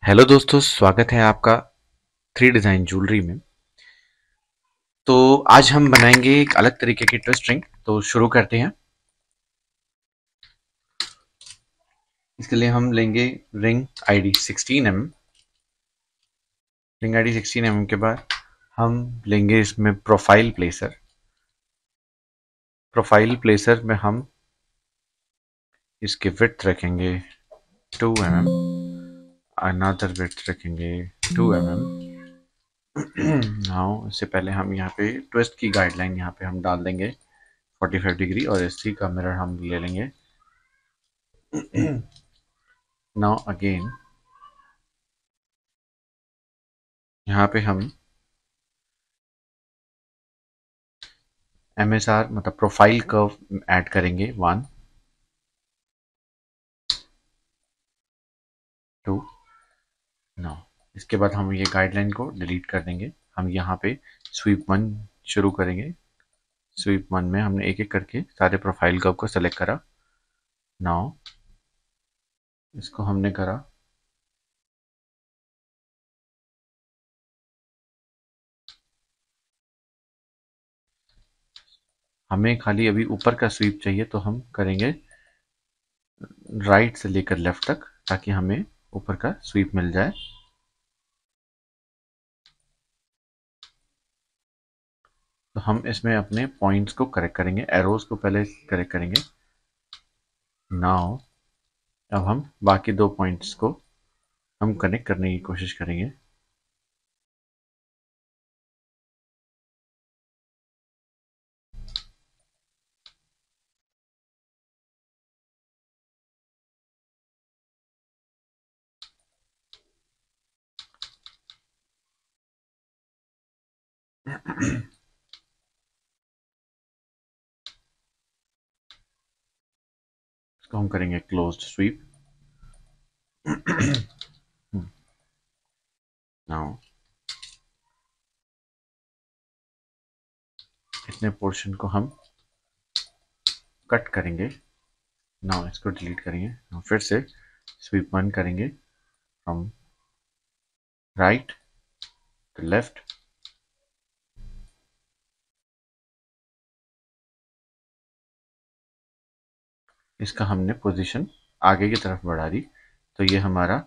Hello दोस्तों, स्वागत है आपका थ्री डिज़ाइन ज्वेलरी में। तो आज हम बनाएंगे एक अलग तरीके की ट्विस्ट रिंग। तो शुरू करते हैं। इसके लिए हम लेंगे ring ID 16 mm। Ring ID 16 mm के बाद हम लेंगे इसमें प्रोफाइल प्लेसर। प्रोफाइल प्लेसर में हम इसकी विड्थ रखेंगे 2 mm। अनदर विड्थ रखेंगे 2 mm। नाउ इससे पहले हम यहाँ पे ट्विस्ट की गाइडलाइन यहाँ पे हम डाल देंगे 45 डिग्री, और इसी का मिरर हम ले लेंगे। नाउ अगेन यहाँ पे हम MSR मतलब प्रोफाइल कर्व ऐड करेंगे 1 2। नाउ इसके बाद हम ये गाइडलाइन को डिलीट कर देंगे। हम यहाँ पे स्वीप 1 शुरू करेंगे। स्वीप 1 में हमने एक एक करके सारे प्रोफाइल कर्व को सेलेक्ट करा। नाउ इसको हमने करा हमें खाली अभी ऊपर का स्वीप चाहिए, तो हम करेंगे राइट से लेकर लेफ्ट तक, ताकि हमें ऊपर का स्वीप मिल जाए। तो हम इसमें अपने पॉइंट्स को करेक्ट करेंगे, एरोज को पहले करेक्ट करेंगे। नाउ अब हम बाकी दो पॉइंट्स को हम कनेक्ट करने की कोशिश करेंगे। इसको हम करेंगे क्लोज्ड स्वीप। नाउ इतने पोर्शन को हम कट करेंगे। नाउ इसको डिलीट करेंगे। नाउ फिर से स्वीप 1 करेंगे फ्रॉम राइट टू लेफ्ट। इसका हमने पोजीशन आगे की तरफ बढ़ा दी। तो ये हमारा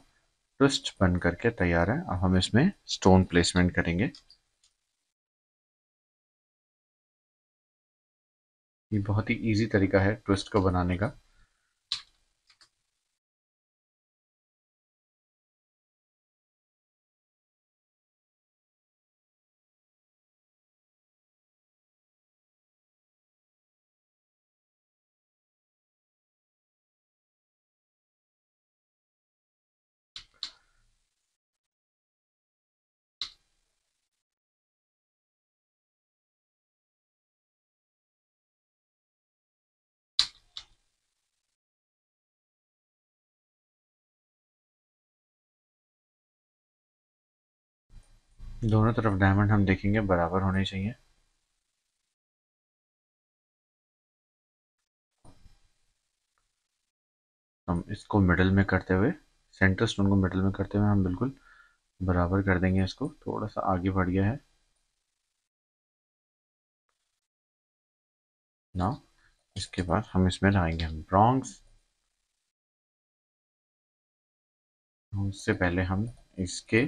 ट्विस्ट बन करके तैयार है। अब हम इसमें स्टोन प्लेसमेंट करेंगे। ये बहुत ही इजी तरीका है ट्विस्ट को बनाने का। दोनों तरफ डायमंड हम देखेंगे बराबर होने चाहिए। हम इसको मिडल में करते हुए, सेंटर स्टोन को मिडल में करते हुए हम बिल्कुल बराबर कर देंगे। इसको थोड़ा सा आगे बढ़ गया है। ना इसके बाद हम इसमें लाएंगे हम ब्रॉन्ज। उससे पहले हम इसके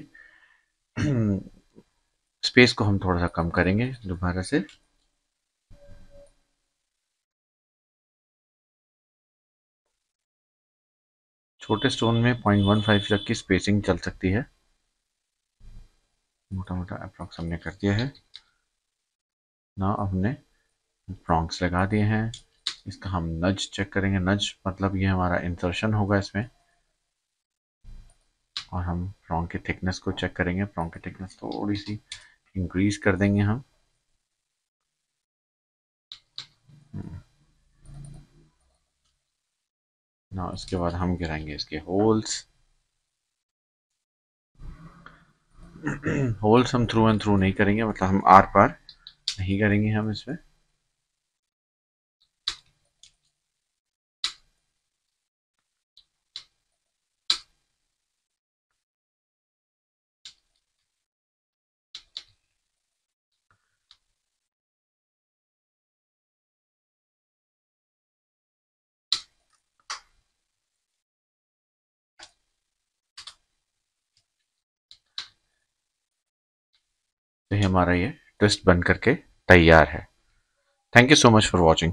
स्पेस को हम थोड़ा सा कम करेंगे दोबारा से। छोटे स्टोन में 0.15 तक की स्पेसिंग चल सकती है। मोटा मोटा अप्रॉक्स हमने कर दिया है ना। अब हमने प्रॉन्ग्स लगा दिए हैं। इसका हम नज चेक करेंगे। नज मतलब ये हमारा इंसर्शन होगा इसमें। और हम प्रॉन्ग की थिकनेस को चेक करेंगे। प्रॉन्ग की थिकनेस थोड़ी सी इंक्रीज कर देंगे हम। ना इसके बाद हम गिराएंगे इसके होल्स। होल्स हम थ्रू एंड थ्रू नहीं करेंगे, मतलब हम आर पार नहीं करेंगे हम इसमें। हमारा ये ट्विस्ट बन करके तैयार है। Thank you so much for watching.